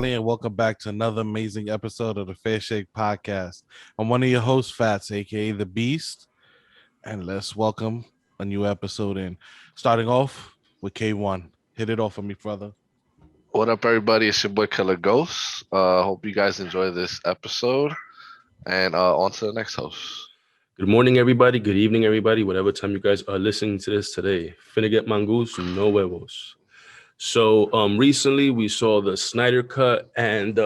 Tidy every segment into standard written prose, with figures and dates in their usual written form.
everybody, and welcome back to another amazing episode of the Fair Shake Podcast. I'm one of your hosts, Fats, aka The Beast, and let's welcome a new episode in. Starting off with K1. Hit it off for me, brother. What up, everybody? It's your boy Killer Ghost. Hope you guys enjoy this episode. And on to the next host. Good morning, everybody. Good evening, everybody. Whatever time you guys are listening to this today. Finna get mangoes, no huevos. So recently we saw the Snyder Cut, and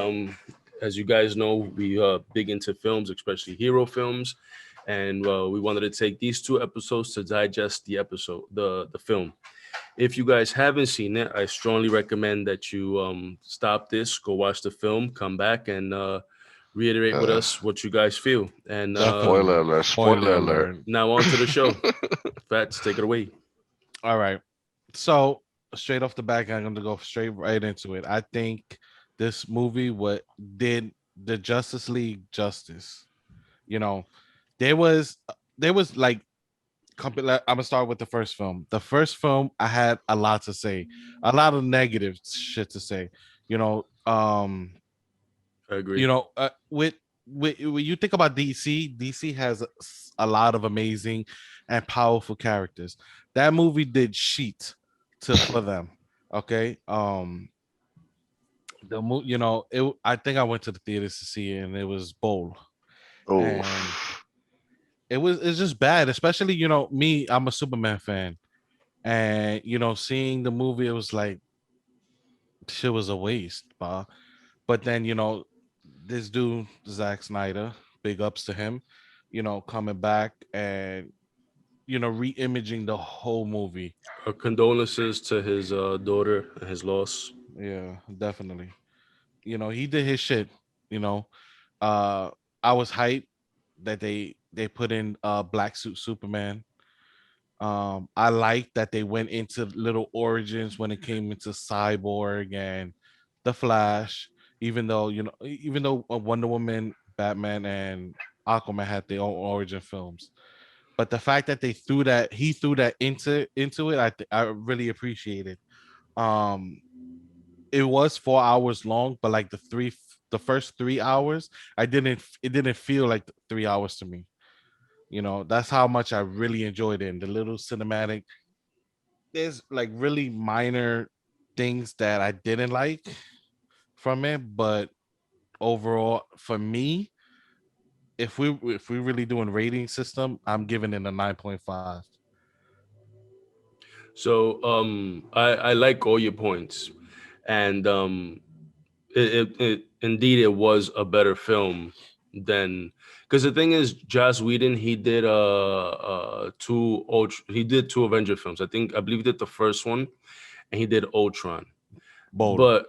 as you guys know, we big into films, especially hero films, and we wanted to take these two episodes to digest the film. If you guys haven't seen it, I strongly recommend that you stop this, go watch the film, come back, and reiterate with us what you guys feel. And Spoiler alert! Spoiler alert! now on to the show. Fats, take it away. All right. So straight off the back, I'm gonna go straight right into it. I think this movie what did the Justice League justice. You know, there was like I'm gonna start with the first film. The first film, I had a lot to say, a lot of negative shit to say. You know, I agree. with when you think about DC has a lot of amazing and powerful characters. That movie did sheet to for them. Okay, I think I went to the theaters to see it, and it was bold, and Oh, it's just bad. Especially me, I'm a Superman fan, and seeing the movie, it was like shit was a waste, but then this dude Zack Snyder, big ups to him, coming back and re-imaging the whole movie. Our condolences to his daughter and his loss. Yeah, definitely. He did his shit. You know, uh, I was hyped that they put in Black Suit Superman. I like that they went into little origins when it came into Cyborg and the Flash. Even though Wonder Woman, Batman, and Aquaman had their own origin films, but the fact that he threw that into it, I really appreciate it. Um, it was 4 hours long, but like the first 3 hours, it didn't feel like 3 hours to me. That's how much I really enjoyed it. And the little cinematic, there's like really minor things that I didn't like from it, but overall, for me, if we really doing rating system, I'm giving it a 9.5. So I like all your points, and it indeed it was a better film than, because the thing is, Joss Whedon, he did he did two Avenger films. I believe he did the first one, and he did Ultron. Bold.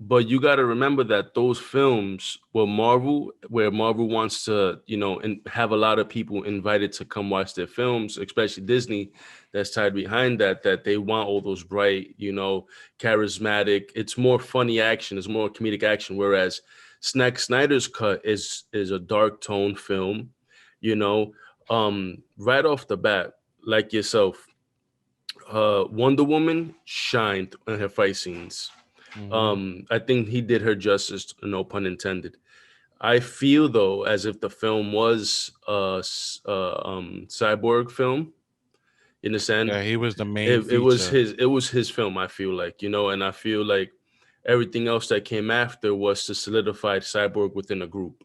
But you got to remember that those films were Marvel, where Marvel wants to, and have a lot of people invited to come watch their films, especially Disney, that's tied behind that they want all those bright, charismatic. It's more funny action, it's more comedic action. Whereas Snack Snyder's cut is a dark tone film, you know. Right off the bat, like yourself, Wonder Woman shined in her fight scenes. Mhm. I think he did her justice, no pun intended. I feel though as if the film was a cyborg film. You understand? Yeah, he was the main Was feature. his film. I feel like, and I feel like everything else that came after was to solidify cyborg within a group.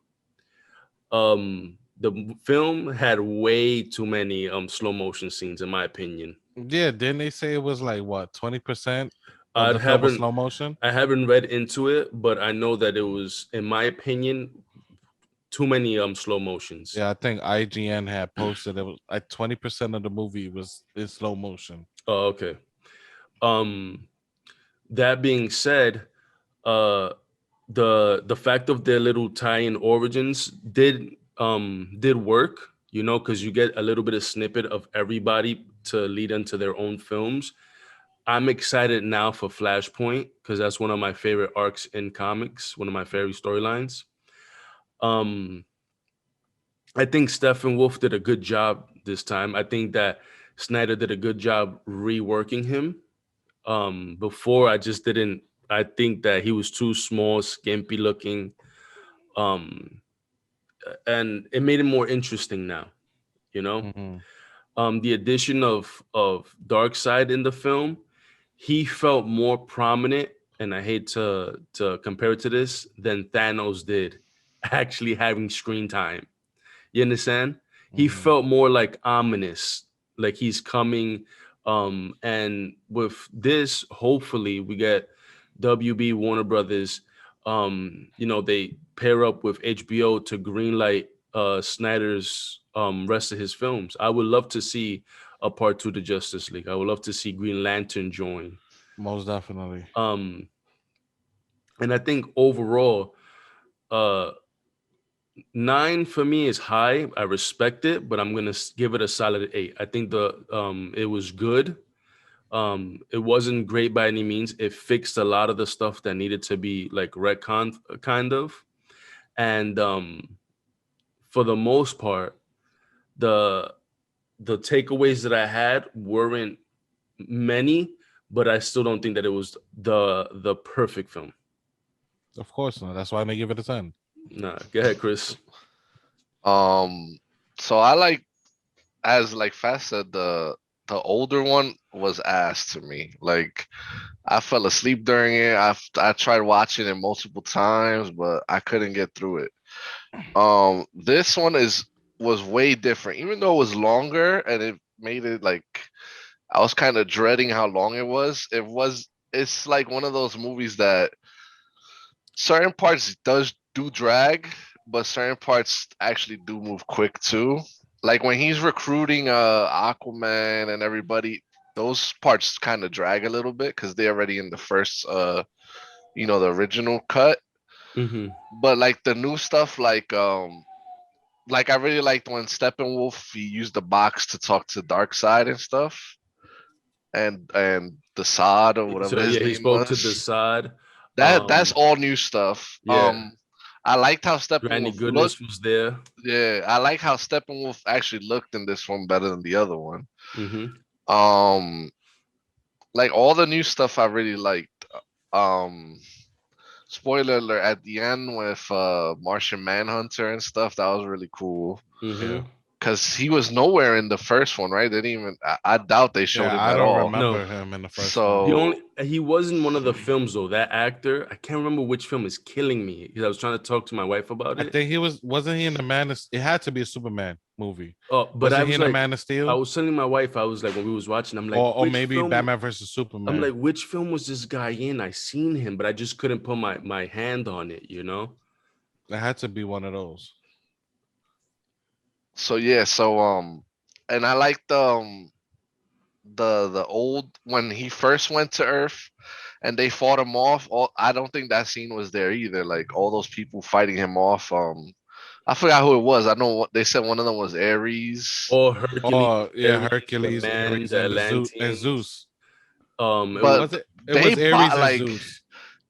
The film had way too many slow motion scenes, in my opinion. Yeah, didn't they say it was like what 20% of I the film was haven't slow motion? I haven't read into it, but I know that it was, in my opinion, too many slow motions. Yeah, I think IGN had posted it was like 20% of the movie was in slow motion. Oh, okay. Um, that being said, uh, the fact of their little tie-in origins did work, because you get a little bit of snippet of everybody to lead into their own films. I'm excited now for Flashpoint because that's one of my favorite arcs in comics, one of my favorite storylines. Um, I think Stephen Wolf did a good job this time. I think that Snyder did a good job reworking him. Before, I just didn't I think that he was too small, skimpy looking, um, and it made it more interesting now. You know, Mm-hmm. the addition of Darkseid in the film, he felt more prominent, and I hate to compare it to this, than Thanos did, actually having screen time. You understand? He Mm-hmm. felt more like ominous, like he's coming. And with this, hopefully, we get WB Warner Brothers. They pair up with HBO to greenlight Snyder's rest of his films. I would love to see a part two to Justice League. I would love to see Green Lantern join. Most definitely. Um, and I think overall, uh, 9 for me is high. I respect it, but I'm gonna give it a solid 8. I think it was good. It wasn't great by any means. It fixed a lot of the stuff that needed to be like retcon, kind of. And for the most part, the the takeaways that I had weren't many, but I still don't think that it was the perfect film. Of course not. That's why they give it a 10. Nah, go ahead, Chris. Um, so I like, as like Fast said, the older one was ass to me. Like I fell asleep during it. I tried watching it multiple times, but I couldn't get through it. This one was way different, even though it was longer and it made it like I was kind of dreading how long it was. It's like one of those movies that certain parts does do drag, but certain parts actually do move quick too. Like when he's recruiting Aquaman and everybody, those parts kind of drag a little bit because they're already in the first the original cut. Mm-hmm. But like the new stuff, like I really liked when Steppenwolf he used the box to talk to Darkseid and stuff, and the Sod or whatever So his yeah, he name spoke to was. Desaad. That's all new stuff. Yeah, I liked how Granny Steppenwolf looked. Goodness was there. Yeah, I like how Steppenwolf actually looked in this one better than the other one. Mm-hmm. Um, like all the new stuff I really liked. Um, Spoiler alert at the end with Martian Manhunter and stuff, that was really cool. Mm-hmm. Yeah. Cause he was nowhere in the first one, right? They didn't even. I doubt they showed Yeah, him I at don't all. No, remember him in the first one. the So only he was in one of the films though. That actor, I can't remember which film, is killing me because I was trying to talk to my wife about I it. think wasn't he in the Man of, it had to be a Superman movie. But I Wasn't he was in the like, Man of I Steel? was telling my wife, I was like, when we was watching, I'm like, Or which maybe film? Batman versus I'm Superman. like, which film was this guy in? I seen him, but I just couldn't put my hand on it. You know? It had to be one of those. yeah, and I liked the old when he first went to Earth and they fought him off. I don't think that scene was there either. Like all those people fighting him off. I forgot who it was. I know what they said. One of them was Ares, Or Hercules, Oh yeah, Ares, the Hercules, man, Ares, the and and Atlanteans. Zeus. It but was Was it? It they was Ares bought and like, Zeus.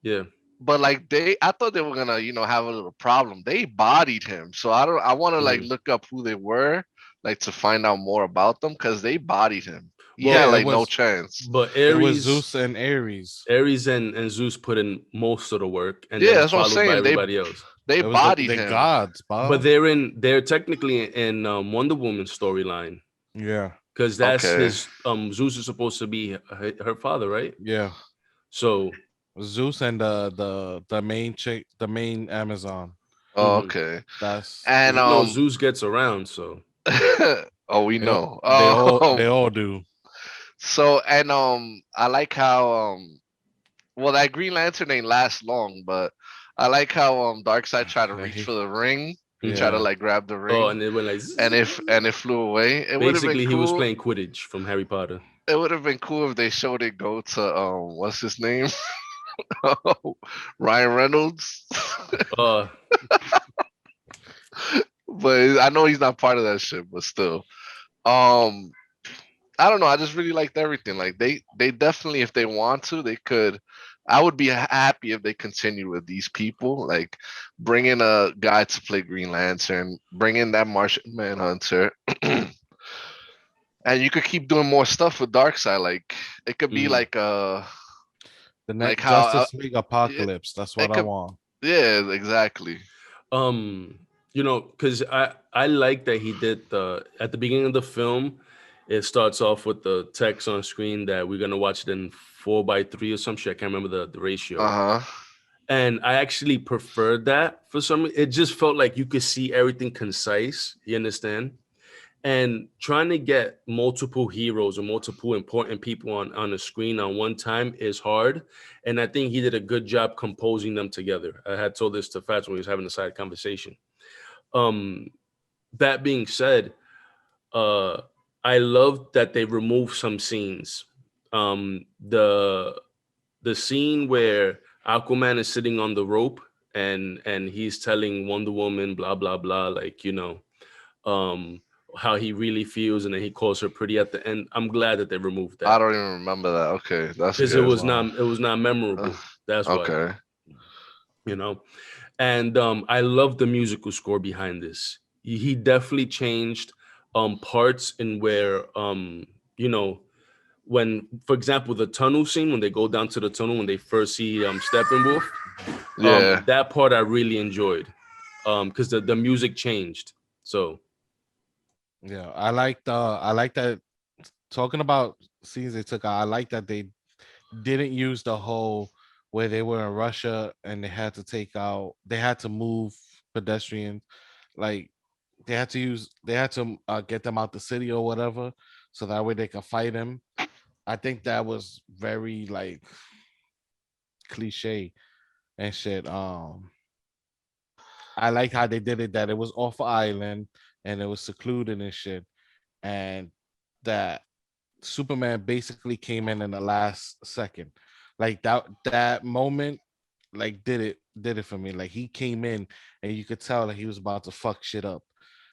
yeah. but like I thought they were gonna have a little problem. They bodied him, so I don't. I want to like Mhm. look up who they were, like to find out more about them because they bodied him. He had Well, Yeah, like no chance. but it was Zeus and Ares. Ares and Zeus put in most of the work, and Yeah, then that's what I'm followed by saying. everybody else. They It was bodied the him. gods, But Bob. they're technically in Wonder Woman storyline Yeah, because that's Okay. his Zeus is supposed to be her father, right? yeah. So Zeus and the main chick, the main Amazon. Oh, mhm. okay. That's And Because Zeus gets around. So oh, we know. they all do. So and I like how well that Green Lantern ain't last long, but I like how Darkseid tried to Yeah, reach for the ring. He tried to mhm. yeah. like grab the Oh, ring, and it went like and it flew away. It would have been basically he was cool. playing Quidditch from Harry Potter. It would have been cool if they showed it go to what's his name? Ryan Reynolds. Uh, But I know he's not part of that shit, but still. Um I don't know. I just really liked everything. Like they definitely, if they want to, they could. I would be happy if they continue with these people. Like bring in a guy to play Green Lantern, bring in that Martian Manhunter, and you could keep doing more stuff with Darkseid. Like it could be mhm. like The Like next how Justice League yeah, Apocalypse. That's what it I could. want. Yeah, exactly. Um, because I like that he did the at the beginning of the film. It starts off with the text on screen that we're gonna watch it in 4:3 or some shit. I can't remember the ratio. Uh huh. And I actually preferred that for some. It just felt like you could see everything concise. You understand? And trying to get multiple heroes or multiple important people on the screen on one time is hard. And I think he did a good job composing them together. I had told this to Fats when he was having a side conversation. Um, that being said, uh, I love that they removed some scenes. The scene where Aquaman is sitting on the rope and he's telling Wonder Woman blah blah blah, like um, how he really feels, and then he calls her pretty at the end. I'm glad that they removed I that don't even remember that. Okay, that's because good. it was not Uh, memorable. That's why, okay. you know. And I love the musical score behind this. He definitely changed parts in where you know when, for example, the tunnel scene when they go down to the tunnel when they first see Steppenwolf. Yeah. That part I really enjoyed because the music changed. So Yeah, I like that. Talking about scenes they took out, I like that they didn't use the whole where they were in Russia and they had to move pedestrians, like they had to get them out the city or whatever, so that way they could fight him. I think that was very like cliche and shit. I like how they did it, that it was off an island and it was secluded and shit, and that Superman basically came in the last second. Like that moment, like did it for me. Like he came in and you could tell that he was about to fuck shit up.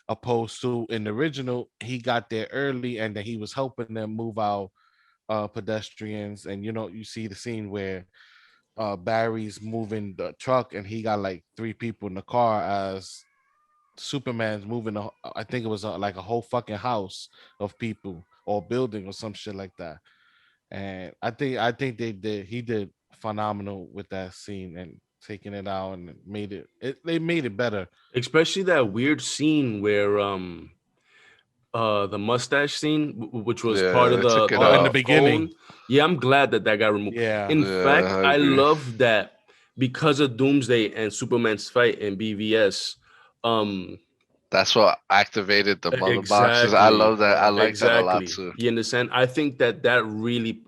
Opposed to in the original, he got there early and then he was helping them move out pedestrians. And you see the scene where Barry's moving the truck and he got like three people in the car as Superman's moving. I think it was like a whole fucking house of people or building or some shit like that. And I think he did phenomenal with that scene and taking it out and they made it better. especially that weird scene where the mustache scene which was part Yeah, of they took it Oh, in the the out. phone. beginning, Yeah, I'm glad that that got removed. yeah, In fact, Yeah, I I agree. love that because of Doomsday and Superman's fight in BVS. um That's what activated the mother boxes. I exactly, love that. I yeah. like that a lot exactly, too. you understand. I think that that really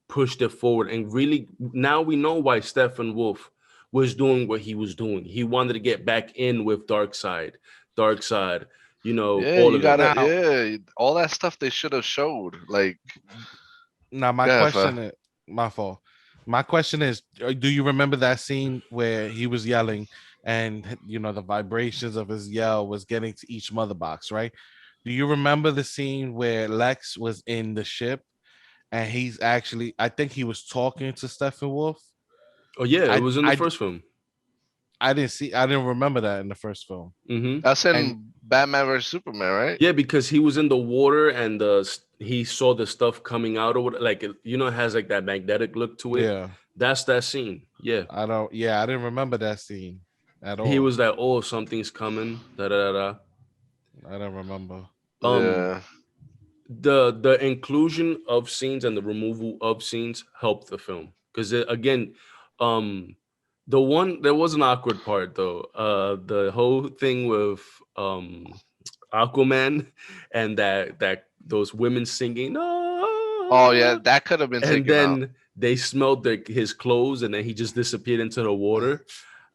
pushed it forward, and really now we know why Stephen Wolf was doing what he was doing. He wanted to get back in with Dark Side, Yeah, all you of it. gotta. Now, Yeah, all that stuff they should have showed. Like, now my yeah, question is my fault. My question is, do you remember that scene where he was yelling and the vibrations of his yell was getting to each mother box, right? Do you remember the scene where Lex was in the ship and he's actually, I think he was talking to Steppenwolf. Oh yeah, it I was in the I first film. I didn't remember that in the first film. that's And in Batman vs Superman, right? Yeah, because he was in the water and he saw the stuff coming out or what, like it has like that magnetic look to it. yeah, That's that scene. Yeah, I didn't remember that scene at he all. was like, "Oh, something's coming." Da da da. I don't remember. Um, Yeah. the inclusion of scenes and the removal of scenes helped the film because again, um, there was an awkward part though. The whole thing with Aquaman and that those women singing Oh yeah, no, that could have been and taken out. then they smelled his clothes and then he just disappeared into the water.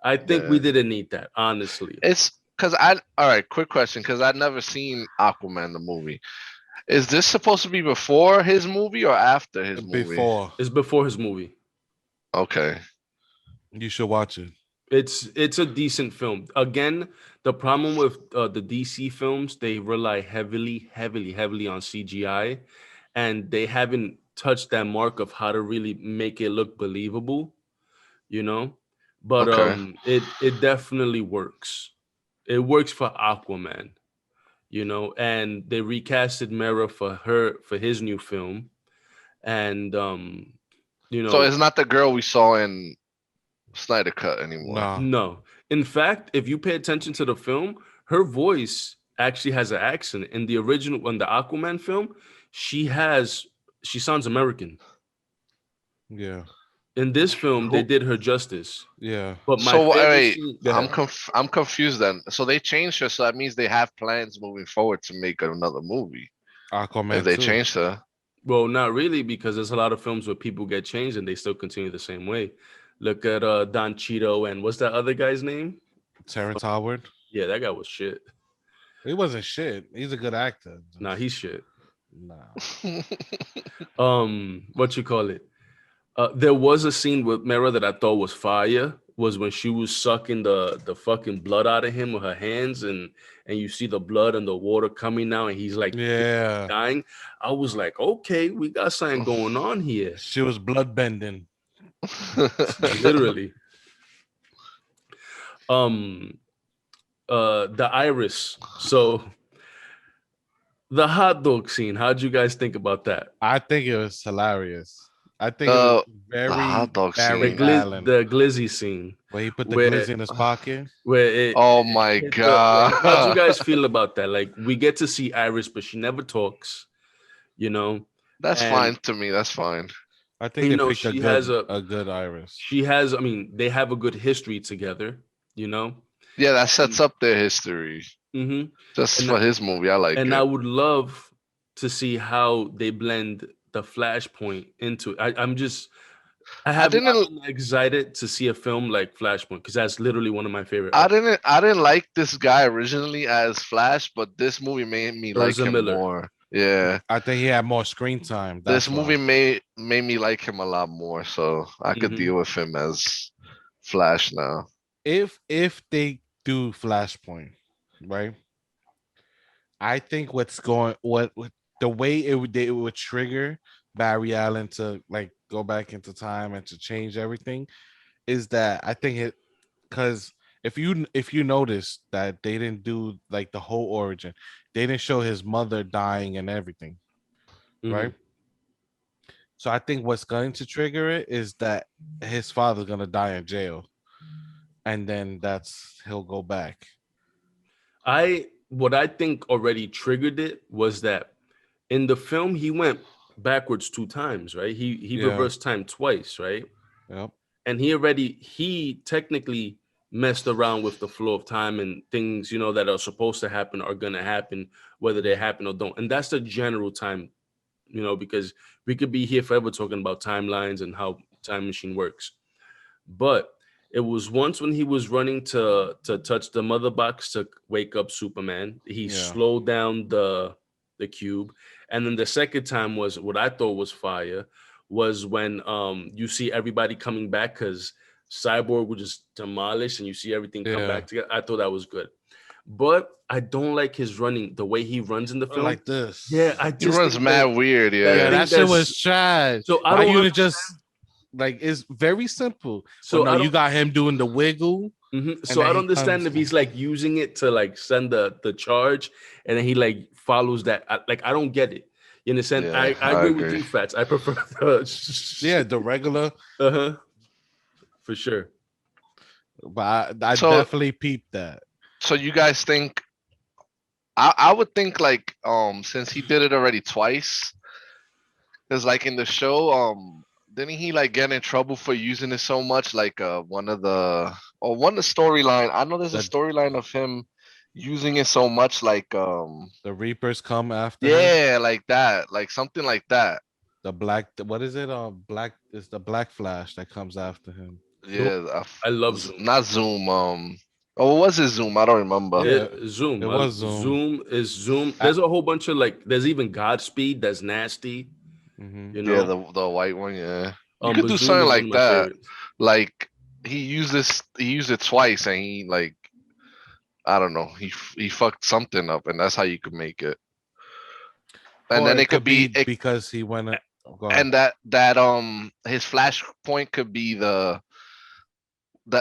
I think we Yeah. didn't need that, honestly. It's because I. All right, quick question. Because I've never seen Aquaman the movie. Is this supposed to be before his movie or after his movie? Before, It's before his movie. Okay. you should watch it. It's a decent film. Again, the problem with the DC films, they rely heavily on CGI, and they haven't touched that mark of how to really make it look believable. You know, but Okay. it definitely works. It works for Aquaman. And they recasted Mera for his new film, and You So know, it's not the girl we saw in Snyder Cut anymore. Nah. no. In fact, if you pay attention to the film, her voice actually has an accent. In the original, in the Aquaman film, she has she sounds American. Yeah. In this film, they Who? did her justice. Yeah. But my So favorite wait, scene, go ahead. I'm confused then. So they changed her, so that means they have plans moving forward to make another movie. If Aquaman they 2. changed her, Well, not really, because there's a lot of films where people get changed and they still continue the same way. Look at Don Cheeto and what's that other guy's name? Terrence Howard. Yeah, that guy was shit. He wasn't shit. He's a good actor. Nah, he's shit. Nah. What you call it? There was a scene with Mera that I thought was fire. Was when she was sucking the fucking blood out of him with her hands, and you see the blood and the water coming now, and he's like Yeah. dying. I was like, okay, we got something going on here. She was blood bending. Literally. The iris. So the hot dog scene. How'd you guys think about that? I think it was hilarious. I think it was the very hot dog Barry scene. Allen. The glizzy scene Where he put the where glizzy in his pocket. where it Oh my hit like, how'd you god, guys feel about that? Like we get to see Iris, but she never talks, you know, that's and fine to me. That's fine. I think you they know picked she has a good Iris. she has. I mean, they have a good history together, you know. Yeah, that sets up their history. hmm Just And for his movie, I like and I it. would love to see how they blend the Flashpoint into. I'm just. I I have not didn't. been excited to see a film like Flashpoint because that's literally one of my favorite arcs. I didn't like this guy originally as Flash, but this movie made me like Ezra him Miller. more. Yeah. I think he had more screen time. This That's movie why. made me like him a lot more, so I could hmm deal with him as Flash now. If they do Flashpoint, right? I think what the way it would trigger Barry Allen to like go back into time and to change everything is that I think it because if you notice that they didn't do like the whole origin, they didn't show his mother dying and everything, hmm right? So I think what's going to trigger it is that his father's gonna die in jail, and then that's he'll go back. What I think already triggered it was that in the film he went backwards 2 times, right? He Yeah. reversed time twice, right? Yep. And he technically messed around with the flow of time and things, that are supposed to happen are gonna happen, whether they happen or don't. And that's the general time, because we could be here forever talking about timelines and how time machine works. But it was once when he was running to touch the mother box to wake up Superman. He Yeah. slowed down the cube, and then the second time was what I thought was fire. Was when you see everybody coming back because Cyborg was just demolished, and you see everything come Yeah. back together. I thought that was good, but I don't like his running. The way he runs in the film. Like this. Yeah, I He just runs think mad weird, Yeah, think yeah. that shit that's- was trash. So I Why don't you to understand. just like it's very simple. So So no, I you don't. got him doing the wiggle. So then I he don't understand comes- if he's like using it to like send the charge, and then he like follows that. I don't get it. You understand? Yeah, I I agree with agree. you, Fats. I prefer the Yeah, the regular. uh-huh, for sure. But I So definitely peeped that. so you guys think I would think like since he did it already twice, because like in the show, didn't he like get in trouble for using it so much? Like one of the or one of the storyline. I know there's a The storyline of him using it so much, like the Reapers come after him. yeah, like that, like something like that. The black what is it? Black is the Black Flash that comes after him. Zoom. Yeah, I love Zoom. not Zoom. Oh, what was it Zoom? I don't remember. Yeah, Yeah, Zoom. it was Zoom. Zoom is Zoom. I- There's a whole bunch of like. There's even Godspeed. That's nasty. Mhm. You Yeah, know. the white one. Yeah, you could But do Zoom something is one of like my that. favorites. Like he used it twice, and he like I don't know, he fucked something up, and that's how you could make it. And Or then it it could be it, because he went. Go ahead. and that his flashpoint could be the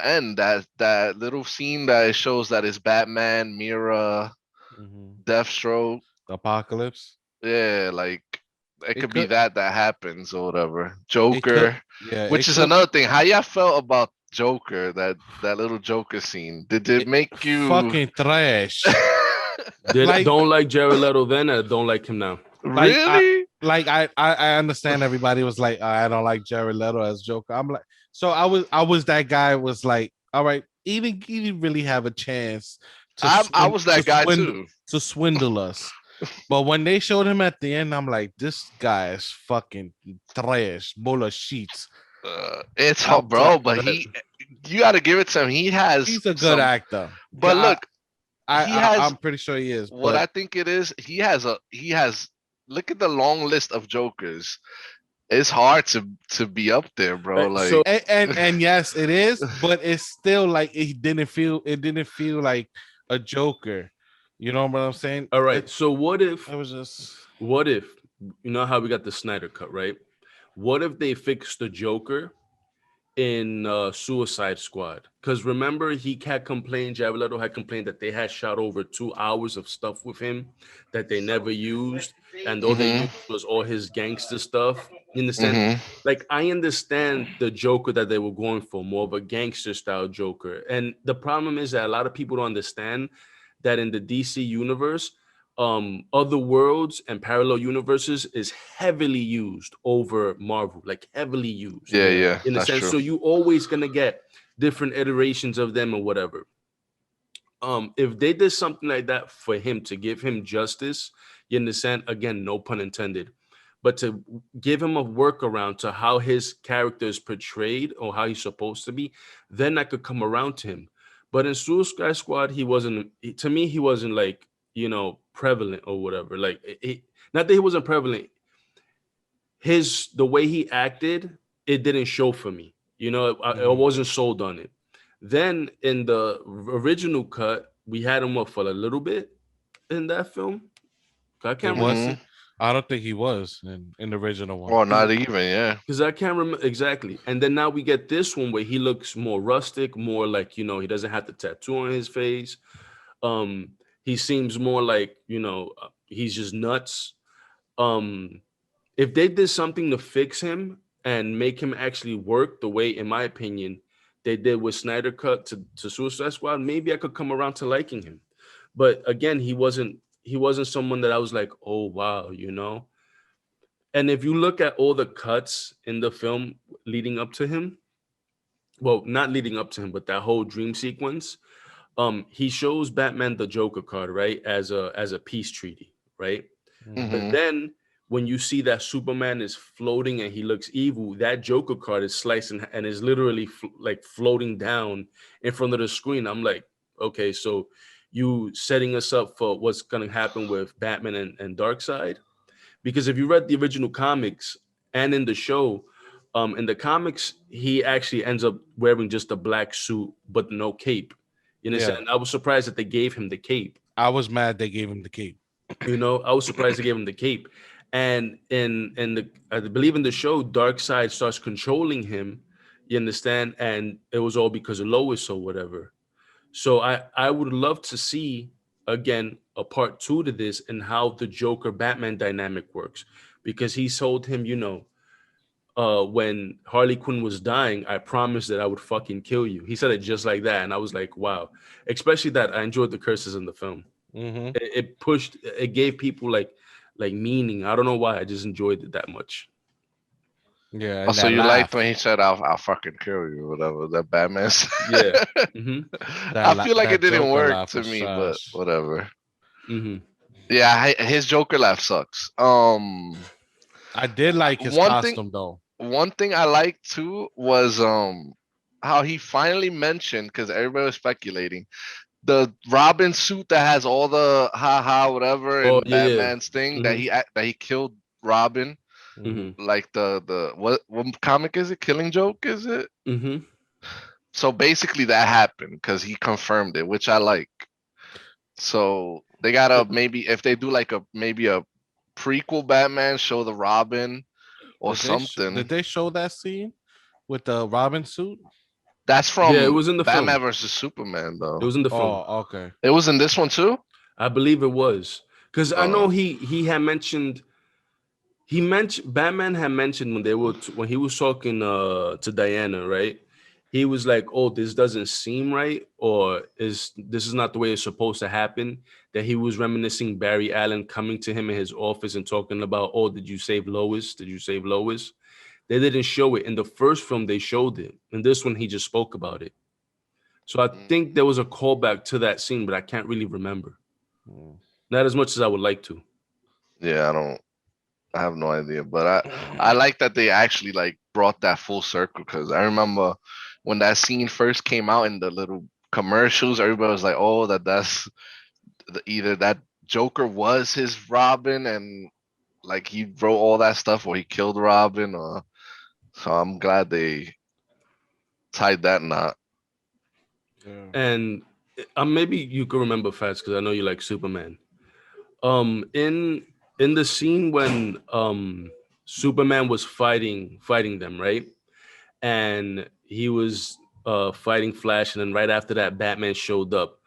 end, that little scene that it shows that is Batman, Mira, Mhm. Deathstroke. The Apocalypse. Yeah, like it It could be could, that happens or whatever. it could, Joker, yeah, which it is could. another thing. How y'all felt about Joker? That little Joker scene. Did it It, make you fucking trash. Did Like, don't like Jared Leto then, or don't like him now? like I, really? I understand everybody was like, I don't like Jared Leto as Joker. I'm like, so I was that guy was like, all right, he didn't really have a chance to I was that guy too. swindle us. But when they showed him at the end, I'm like, this guy is fucking trash, full of sheets. It's I'm hard, bro, like, but you got to give it to him. He has he's a good some, actor. but look, he has I'm pretty sure he is, what I but think it is. He has. Look at the long list of Jokers. It's hard to be up there, bro. So Like, and yes, it is, but it's still like it didn't feel like a Joker. You know what I'm saying? all right. It, So it was just what if you know how we got the Snyder cut, right? What if they fixed the Joker in Suicide Squad? Because remember, he had complained, Jared Leto had complained that they had shot over 2 hours of stuff with him that they never used, and all they hmm used was all his gangster stuff. You understand? hmm Like, I understand the Joker that they were going for, more of a gangster style Joker. And the problem is that a lot of people don't understand that in the DC universe, other worlds and parallel universes is heavily used over Marvel, like heavily used yeah, yeah. yeah, in a that's sense. true. So you always gonna get different iterations of them or whatever. If they did something like that for him to give him justice, you understand? Again, no pun intended, but to give him a workaround to how his character is portrayed or how he's supposed to be, then I could come around to him. But in Suicide Squad, he wasn't. To me, he wasn't like prevalent or whatever. Like, not that he wasn't prevalent. The way he acted, it didn't show for me. I mhm. wasn't sold on it. Then in the original cut, we had him up for a little bit in that film. I It can't was. hmm I don't think he was in the original one. Well, not even, yeah. because I can't remember exactly. And then now we get this one where he looks more rustic, more like he doesn't have the tattoo on his face. He seems more like he's just nuts. Um, if they did something to fix him and make him actually work the way, in my opinion, they did with Snyder Cut to Suicide Squad, maybe I could come around to liking him. But again, he wasn't someone that I was like, oh wow. And if you look at all the cuts in the film leading up to him, well, not leading up to him, but that whole dream sequence, he shows Batman the Joker card, right, as a peace treaty, right? Mhm. But hmm then when you see that Superman is floating and he looks evil, that Joker card is sliced and is literally like floating down in front of the screen. I'm like, okay, so you setting us up for what's going to happen with Batman and Darkseid? Because if you read the original comics and in the show, in the comics, he actually ends up wearing just a black suit but no cape. You Yeah, understand? I was surprised that they gave him the cape. I was mad they gave him the cape. I was surprised they gave him the cape. And in the I believe in the show, Darkseid starts controlling him. You understand? And it was all because of Lois or whatever. So I would love to see again a part two to this and how the Joker Batman dynamic works, because he told him, when Harley Quinn was dying, I promised that I would fucking kill you. He said it just like that, and I was like, wow. Especially that I enjoyed the curses in the film. Hmm. It gave people like meaning. I don't know why. I just enjoyed it that much. Yeah, Oh, and so that you liked laugh, when he said, "I'll fucking kill you," or whatever that Batman said. Yeah. Hmm. I feel like it that didn't Joker work laugh to was me, but trash. whatever. Hmm. Yeah, his Joker laugh sucks. I did like his One thing, costume though. one thing I liked too was how he finally mentioned, because everybody was speculating, the Robin suit that has all the haha whatever Oh and yeah, yeah. Batman's thing that Hmm. he killed Robin, Hmm. Hmm. like the what comic is it? Killing Joke, is it? Hmm. So basically that happened because he confirmed it, which I like. So they gotta maybe, if they do like maybe a prequel Batman, show the Robin or Did something. they show that scene with the Robin suit? That's Yeah, it from was in the Batman film. versus Superman It though. was in the film. Oh, okay. It was in this one too. I believe it was because I know Uh, he had mentioned he mentioned Batman had mentioned when they were when he was talking to Diana, right? He was like, "Oh, this doesn't seem right, or is this is not the way it's supposed to happen." That he was reminiscing Barry Allen coming to him in his office and talking about, "Oh, did you save Lois? Did you save Lois?" They didn't show it in the first film. They showed it. In this one, he just spoke about it. So I think there was a callback to that scene, but I can't really remember. Mm. Not as much as I would like to. Yeah, I don't. I have no idea, but I like that they actually like brought that full circle because I remember when that scene first came out in the little commercials, everybody was like, "Oh, either that Joker was his Robin and like he wrote all that stuff, or he killed Robin." Or so I'm glad they tied that knot. Yeah. And maybe you could remember Fats because I know you like Superman. In the scene when Superman was fighting them, right? And he was fighting Flash, and then right after that, Batman showed up.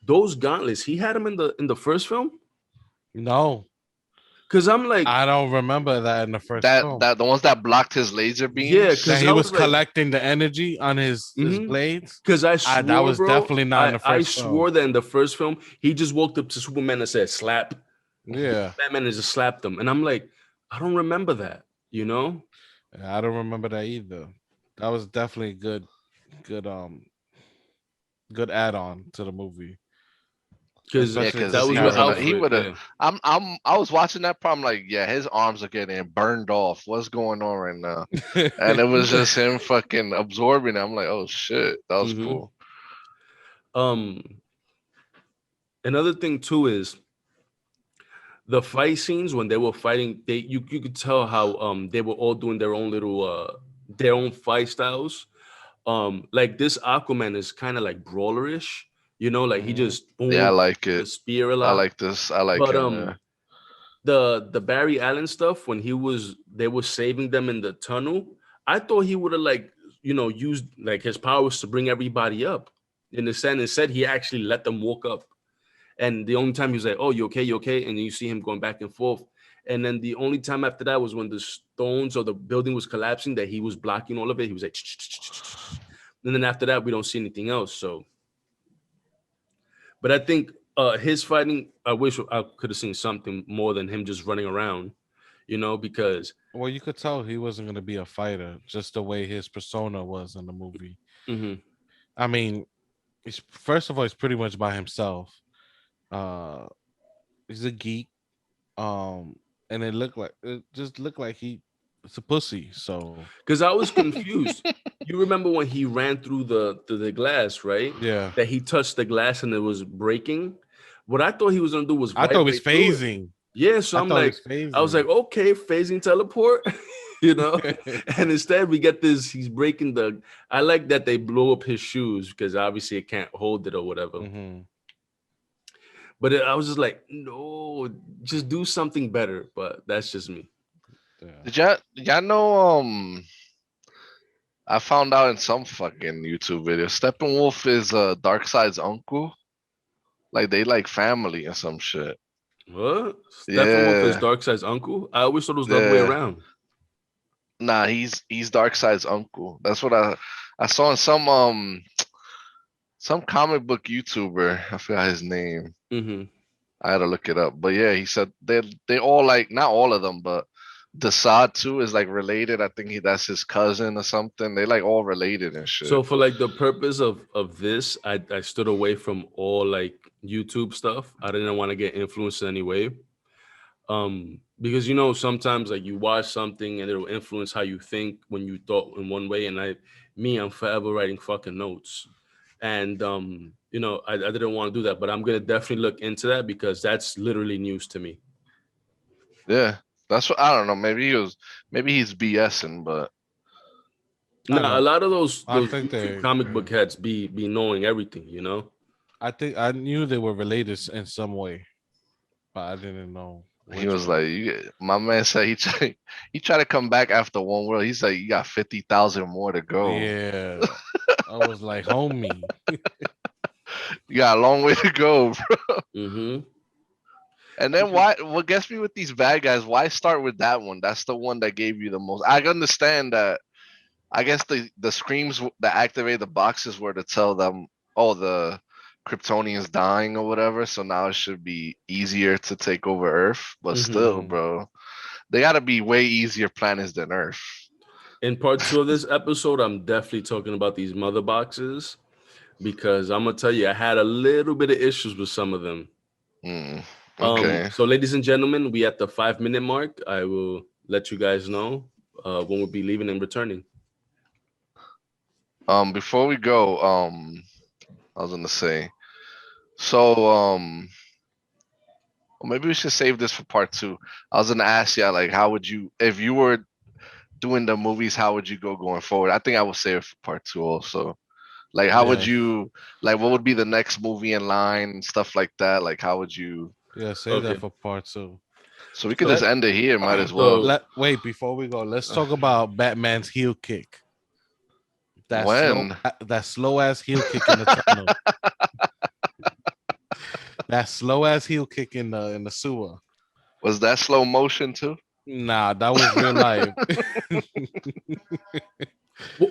Those gauntlets, he had them in the first film. No, Cause I'm like, I don't remember that in the first That film. that the ones that blocked his laser yeah, That beams. cause he I was was like, collecting the energy on his mm-hmm. blades. Cause I That swore, was bro, definitely not in I the I first film. swore that in the first film he just walked up to Superman and said slap. Yeah, Batman and just slapped him, and I'm like, I don't remember that, you know. I don't remember that either. That was definitely good, good add-on to the movie, Because Yeah, especially because that his was he with wasn't. He character. Alfred, would have. yeah. I was watching that problem like, yeah, his arms are getting burned off. What's going on right now? And it was just him fucking absorbing it. I'm like, oh shit, that was Hmm. cool. Um, another thing too is the fight scenes when they were fighting. You could tell how they were all doing their own little their own fight styles. Like this Aquaman is kind of like brawlerish, you know, like he Hmm. just Yeah, I boom like the it. spear a I lot. like this. I like But him. Yeah. the Barry Allen stuff when they were saving them in the tunnel, I thought he would have like used like his powers to bring everybody up. In the sense, instead he actually let them walk up. And the only time he was like, "Oh, you okay? You okay?" And then you see him going back and forth. And then the only time after that was when the stones or the building was collapsing that he was blocking all of it. He was like, and then after that we don't see anything else. So, but I think his fighting, I wish I could have seen something more than him just running around, because Well, you could tell he wasn't going to be a fighter, just the way his persona was in the movie. mhm. I mean, he's first of all, he's pretty much by himself. Uh, he's a geek. And it just looked like it's a pussy. So Because I was confused. You remember when he ran through the glass, right? yeah, That he touched the glass and it was breaking. What I thought he was gonna do was I thought right he way was through it. phasing. Yeah, so I I'm thought he like, was I was like, phasing. okay, phasing teleport, you know. And instead we get this. He's breaking the. I like that they blow up his shoes because obviously it can't hold it or whatever. Hmm. But I was just like, no, just do something better. But that's just me. Yeah. Did y'all know? I found out in some fucking YouTube video. Steppenwolf is Darkseid's uncle. Like they like family or some shit. What? Steppenwolf is Yeah, Darkseid's uncle? I always thought it was the other way yeah. around. Nah, he's Darkseid's uncle. That's what I saw in some comic book YouTuber. I forgot his name. Mm-hmm. I had to look it up. But yeah, he said they all like not all of them, but Desaad too is like related. I think that's his cousin or something. They like all related and shit. So for like the purpose of this, I stood away from all like YouTube stuff. I didn't want to get influenced in any way. Because sometimes like you watch something and it'll influence how you think when you thought in one way. And I'm forever writing fucking notes. And I didn't want to do that, but I'm gonna definitely look into that because that's literally news to me. Yeah, that's what I don't know. Maybe he's BSing, but I Now a know. lot of those I those think YouTube they. comic Yeah. book heads be knowing everything. I think I knew they were related in some way, but I didn't know he which was way. like, my man said he tried to come back after one world. He's like, you got 50,000 more to go. Yeah, I was like, homie. You got a long way to go, bro. Mm-hmm. And then why? What gets me with these bad guys? Why start with that one? That's the one that gave you the most. I understand that. I guess the screams that activate the boxes were to tell them, oh, the Kryptonians dying or whatever. So now it should be easier to take over Earth. But still, Mhm. bro, they gotta be way easier planets than Earth. In part 2 of this episode, I'm definitely talking about these mother boxes because I'm gonna tell you, I had a little bit of issues with some of them. Okay. So, ladies and gentlemen, we at the 5-minute mark. I will let you guys know when we'll be leaving and returning. Before we go, I was gonna say, so well, maybe we should save this for part 2. I was gonna ask you, like, how would you, if you were doing the movies, how would you go going forward? I think I would save it for part 2 also. Like, how would Yeah, you, like, what would be the next movie in line and stuff like that? Like, how would you? yeah. Save that Okay. for part 2. So we could So, just end it here. Might as well. so Wait, before we go, let's talk about Batman's heel kick. When That slow ass heel kick in the tunnel. That slow ass heel kick in the sewer. was that slow motion too? Nah, that was real life.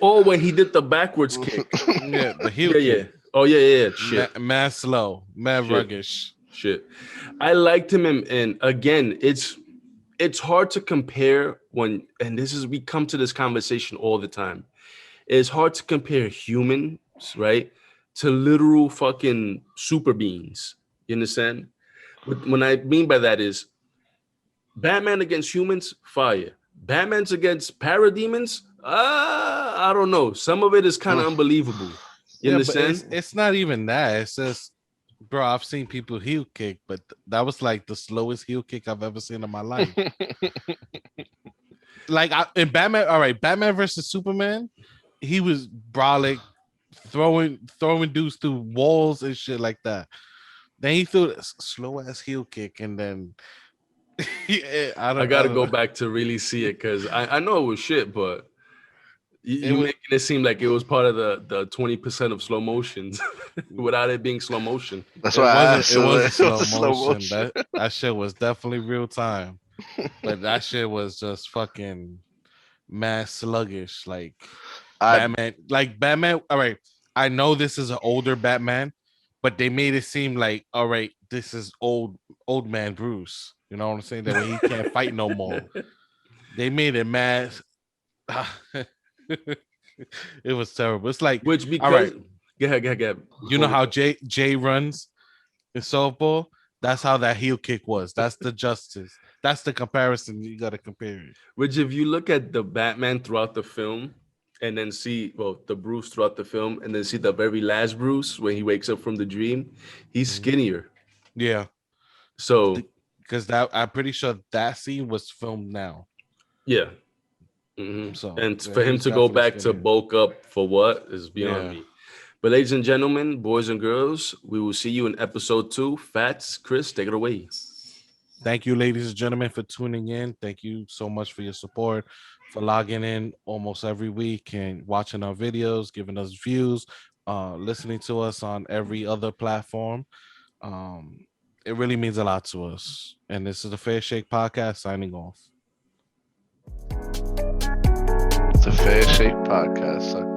oh, when he did the backwards kick. Yeah, the heel Yeah, yeah. kick. Oh, yeah. Shit. Mad slow, mad Shit. ruggish. Shit. I liked him, and again, it's hard to compare when, and this is, we come to this conversation all the time. It's hard to compare humans, right, to literal fucking super beings. You understand? What I mean by that is Batman against humans, fire. Batman's against parademons, I don't know. Some of it is kind of unbelievable. You Yeah, but understand? it's not even that. It's just, bro, I've seen people heel kick, but that was like the slowest heel kick I've ever seen in my life. Like in Batman, all right, Batman versus Superman, he was brolic, throwing dudes through walls and shit like that. Then he threw a slow ass heel kick, and then I gotta go back to really see it because I know it was shit, but you making it seem like it was part of the 20% of slow motions without it being slow motion. That's why I asked. It wasn't It was slow motion. That shit was definitely real time, but that shit was just fucking mad sluggish. Like Batman. All right, I know this is an older Batman, but they made it seem like, all right, this is old man Bruce. You know what I'm saying? That way he can't fight no more. They made it mad. It was terrible. It's like, Which, because all right, go ahead. you know how Jay runs in softball? That's how that heel kick was. That's the justice. That's the comparison you got to compare it. Which, if you look at the Batman throughout the film and then see, well, the Bruce throughout the film and then see the very last Bruce when he wakes up from the dream, he's skinnier. Yeah. So, because that, I'm pretty sure that scene was filmed now. Yeah. Mm-hmm. So, and for him to go back to bulk up for what is beyond me. But ladies and gentlemen, boys and girls, we will see you in episode 2. Fats, Chris, take it away. Thank you, ladies and gentlemen, for tuning in. Thank you so much for your support, for logging in almost every week and watching our videos, giving us views, listening to us on every other platform. It really means a lot to us. And this is the Fair Shake Podcast signing off. It's a Fair Shake Podcast.